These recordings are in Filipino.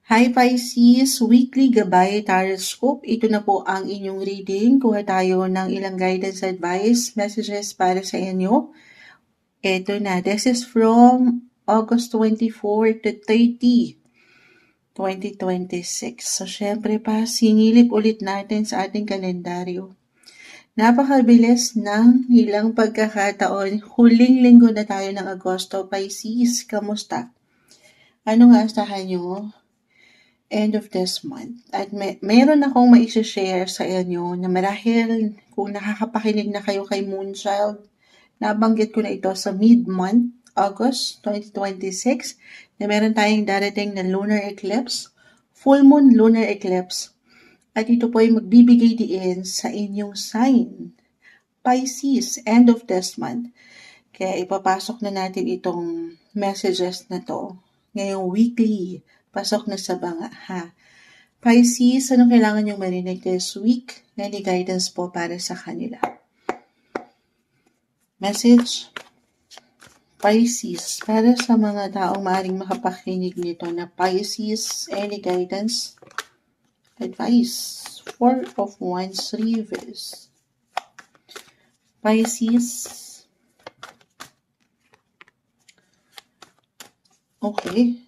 Hi Pisces, weekly gabay horoscope. Ito na po ang inyong reading. Kuha tayo ng ilang guidance advice, messages para sa inyo. Ito na, this is from August 24 to 30, 2026. So syempre pa, sinilip ulit natin sa ating kalendaryo. Napakabilis ng ilang pagkakataon. Huling linggo na tayo ng Agosto. Pisces, kamusta? Ano nga asahan nyo end of this month? At meron akong maisi-share sa inyo na marahil kung nakakapakinig na kayo kay Moonchild, nabanggit ko na ito sa mid-month, August 2026, na meron tayong darating na lunar eclipse, full moon lunar eclipse. At ito po ay magbibigay diin sa inyong sign, Pisces, end of this month. Kaya ipapasok na natin itong messages na to ngayong weekly. Pasok na sa banga, ha? Pisces, anong kailangan niyong marinig this week? Any guidance po para sa kanila? Message, Pisces, para sa mga taong maaaring makapakinig nito na Pisces, any guidance? Advice, 4 of Wands reverse. Pisces, okay.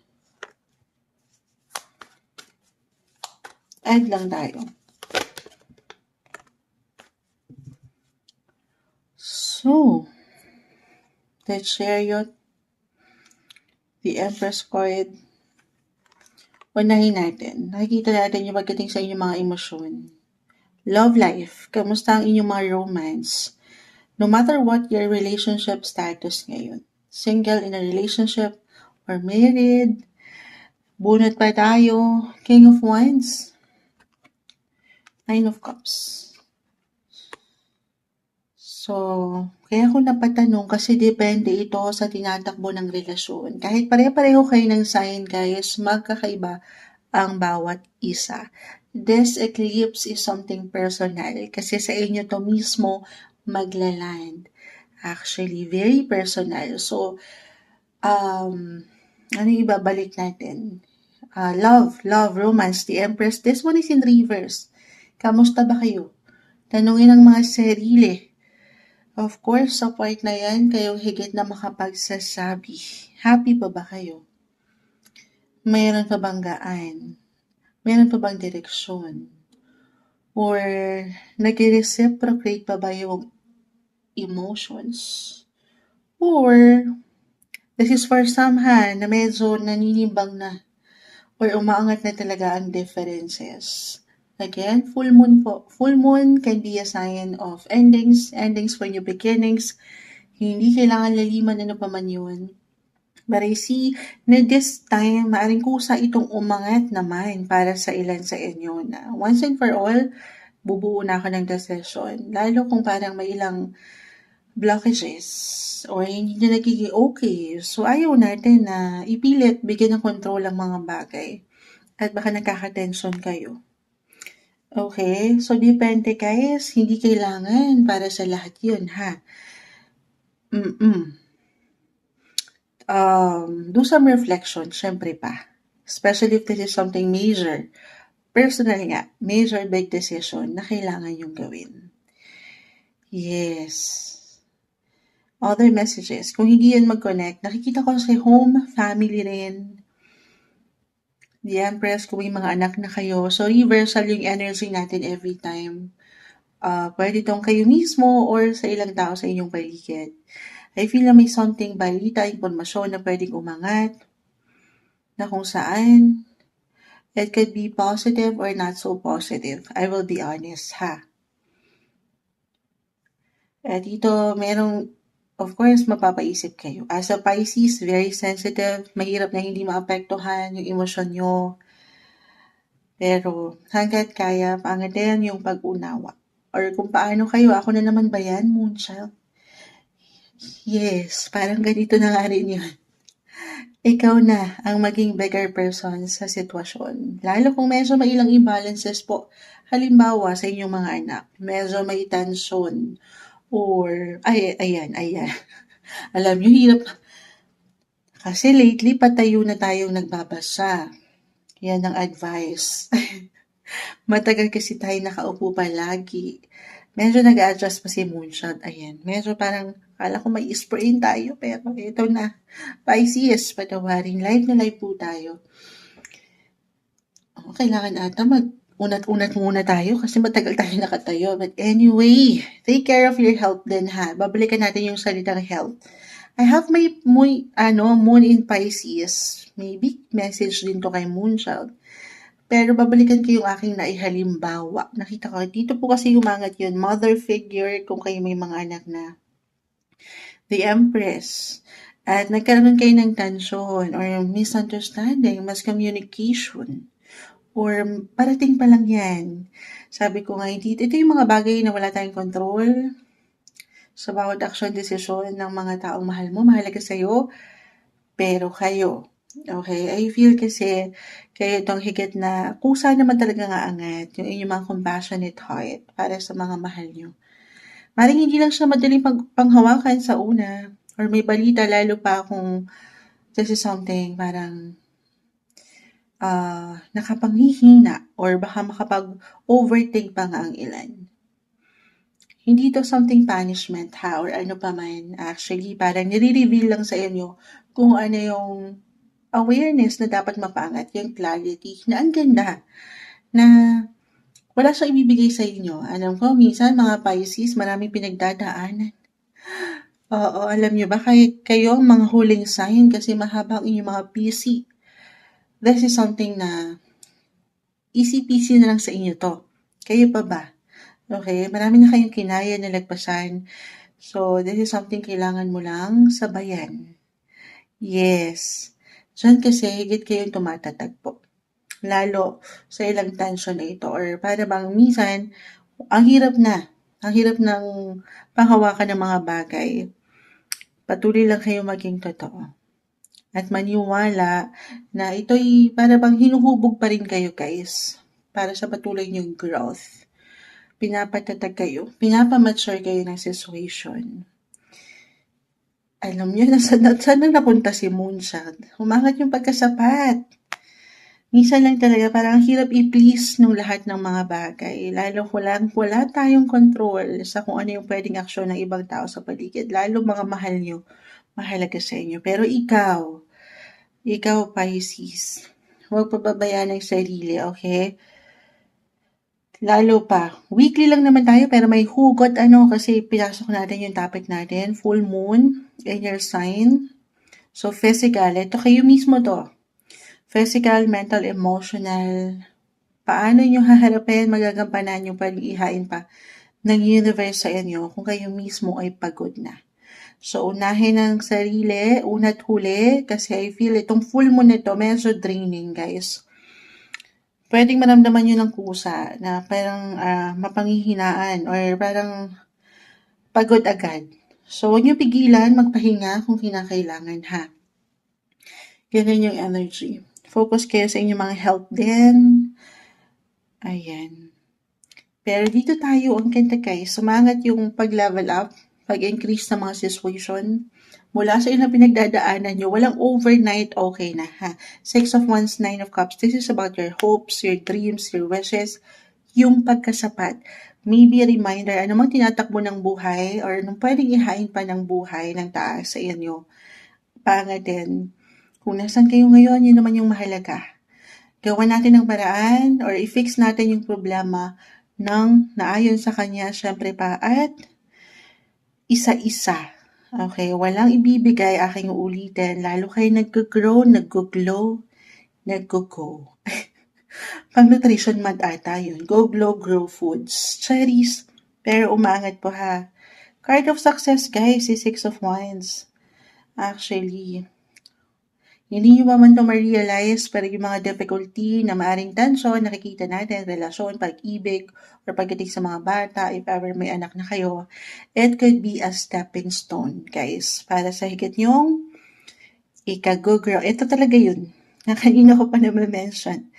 Add lang tayo. So, the Chariot, the Empress card, unahin natin. Nakikita natin yung pagdating sa inyong mga emosyon. Love life, kamusta ang inyong mga romance? No matter what your relationship status ngayon, single in a relationship or married, bunot pa tayo, King of Wands, Nine of Cups. So, kaya ko napatanong kasi depende ito sa tinatakbo ng relasyon. Kahit pare-pareho kayo ng sign, guys, magkakaiba ang bawat isa. This eclipse is something personal kasi sa inyo to mismo maglaland. Actually, very personal. So, ano ibabalik natin? Love, romance, the Empress. This one is in reverse. Kamusta ba kayo? Tanungin ang mga sarili. Of course, sa part na yan, kayong higit na makapagsasabi. Happy pa ba kayo? Mayroon pa bang gaan? Mayroon pa bang direksyon? Or nag-reciprocate pa ba yung emotions? Or this is for some na medyo naninimbang na or umaangat na talaga ang differences. Again, full moon po. Full moon can be a sign of endings for new beginnings. Hindi kailangan laliman ano pa man yun. But I see na this time, maaring kusa itong umangat naman para sa ilan sa inyo na once and for all, bubuo na ako ng decision. Lalo kung parang may ilang blockages or hindi na nagiging okay. So ayaw natin na ipilit, bigyan ng control ang mga bagay. At baka nagkaka-tension kayo. Okay, so depende guys, hindi kailangan para sa lahat yun, ha? Do some reflection, syempre pa. Especially if this is something major. Personally nga, major big decision na kailangan yung gawin. Yes. Other messages, kung hindi yan mag-connect, nakikita ko sa home, family rin, the Empress, kung may mga anak na kayo. So, reversal yung energy natin every time. Pwede itong kayo mismo or sa ilang tao sa inyong paligid. I feel na may something balita, informasyon na pwedeng umangat, na kung saan it could be positive or not so positive. I will be honest, ha? Dito, merong, of course, mapapaisip kayo. As a Pisces, very sensitive, mahirap na hindi maapektuhan yung emosyon nyo. Pero hanggat kaya, pangatin yung pag-unawa. Or kung paano kayo, ako na naman ba yan, Moonchild? Yes, parang ganito na nga rin yun. Ikaw na ang maging bigger person sa sitwasyon. Lalo kung medyo may ilang imbalances po. Halimbawa, sa inyong mga anak, medyo may tension. Or, ayan. Alam nyo, hirap. Kasi lately, patayo na tayong nagbabasa. Yan ang advice. Matagal kasi tayo nakaupo palagi. Medyo nag-a-adjust pa si Moonshot. Ayan. Medyo parang akala ko may sprain tayo pero ito na. Pisces, patawarin. Live na live po tayo. Kailangan ata unat-unat muna tayo kasi matagal tayo nakatayo. But anyway, take care of your health din ha. Babalikan natin yung salitang health. I have my moon in Pisces. May big message din to kay Moonchild. Pero babalikan ko yung aking naihalimbawa. Nakita ko, dito po kasi umangat yun. Mother figure, kung kayo may mga anak na. The Empress. At nagkaroon kayo ng tension or misunderstanding, miscommunication. Or parating pa lang yan. Sabi ko nga, ito yung mga bagay na wala tayong control sa bawat action, desisyon ng mga taong mahal mo, mahalaga sa'yo, pero kayo. Okay? I feel kasi kayo itong higit na kusa naman talaga nga angat yung inyong mga compassionate heart para sa mga mahal nyo. Maring hindi lang siya madaling panghawakan sa una or may balita lalo pa kung this is something parang nakapanghihina or baka makapag-overthink pa nga ang ilan. Hindi to something punishment ha or ano pa man. Actually, parang nire-reveal lang sa inyo kung ano yung awareness na dapat mapangat, yung clarity na ang ganda na wala siyang ibibigay sa inyo. Alam ko, minsan mga Pisces, maraming pinagdadaanan. Oo, alam nyo ba, kayo ang mga huling sign kasi mahaba ang inyong mga PC. This is something na easy-peasy na lang sa inyo to. Kayo pa ba? Okay, marami na kayong kinaya na lagpasan. So, this is something kailangan mo lang sabayan. Yes. Diyan kasi higit kayong tumatatag po. Lalo sa ilang tension na ito or para bang minsan, ang hirap ng panghawakan ng mga bagay. Patuloy lang kayo maging totoo. At maniwala na ito'y para bang hinuhubog pa rin kayo guys para sa patuloy niyong growth. Pinapatatag kayo, pinapamature kayo ng situation. Alam niyo, saan na napunta si Moonshot? Umangat yung pagkasapat. Minsan lang talaga parang hirap i-please ng lahat ng mga bagay. Lalo wala tayong control sa kung ano yung pwedeng aksyon ng ibang tao sa paligid. Lalo mga mahal nyo, mahalaga sa inyo. Pero ikaw Pisces, huwag pababayaan ng sarili, okay? Lalo pa, weekly lang naman tayo pero may hugot kasi pinasok natin yung topic natin, full moon in your sign. So physical, ito kayo mismo to. Physical, mental, emotional. Paano nyo haharapin, magagampanan yung pag-ihain pa ng universe sa inyo kung kayo mismo ay pagod na. So, unahin ang sarili, una't huli, kasi I feel itong full moon nito, medyo draining, guys. Pwedeng maramdaman nyo ng kusa na parang mapanghihinaan or parang pagod agad. So, huwag nyo pigilan, magpahinga kung kinakailangan, ha. Ganun yung energy. Focus kayo sa inyong mga health din. Ayan. Pero dito tayo, ang ganda guys, sumangat yung pag-level up, pag-increase ng mga situation. Mula sa ilang pinagdadaanan nyo, walang overnight, okay na ha. 6 of Wands, 9 of Cups, this is about your hopes, your dreams, your wishes, yung pagkasapat. Maybe a reminder, ano mang tinatakbo ng buhay or anong pwedeng ihain pa ng buhay ng taas sa inyo. Pangatin, kung nasan kayo ngayon, yun naman yung mahalaga. Gawan natin ng paraan or i-fix natin yung problema ng naayon sa kanya, syempre pa, at isa-isa. Okay, walang ibibigay, aking uulitin. Lalo kayo nag-grow, nag-glow, nag-go. Pang nutrition month ata yun. Go, glow, grow foods. Cherries. Pero umaangat po ha. Card of success guys, si 6 of Wands. Actually, hindi nyo ba man ito ma-realize pero yung mga difficulty na maaring tension, nakikita natin, relasyon, pag-ibig, or pagdating sa mga bata, if ever may anak na kayo, it could be a stepping stone, guys, para sa higit nyong ika-grow. Ito talaga yun. Na kanina ko pa na-mention.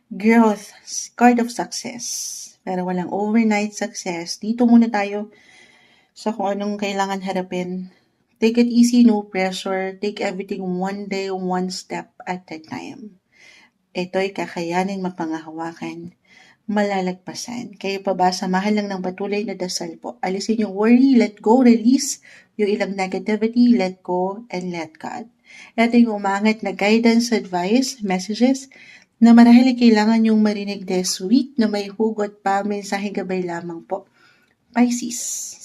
Growth, card of success. Pero walang overnight success. Dito muna tayo sa kung anong kailangan harapin. Take it easy, no pressure. Take everything one day, one step at a time. Ito'y kakayanin mapanghahawakan, malalagpasan. Kayo pa ba, samahan lang ng patuloy na dasal po. Alisin yung worry, let go, release yung ilang negativity, let go, and let God. Ito yung umangat na guidance, advice, messages na marahil kailangan yung marinig this week na may hugot pa, mensaheng gabay lamang po. Pisces.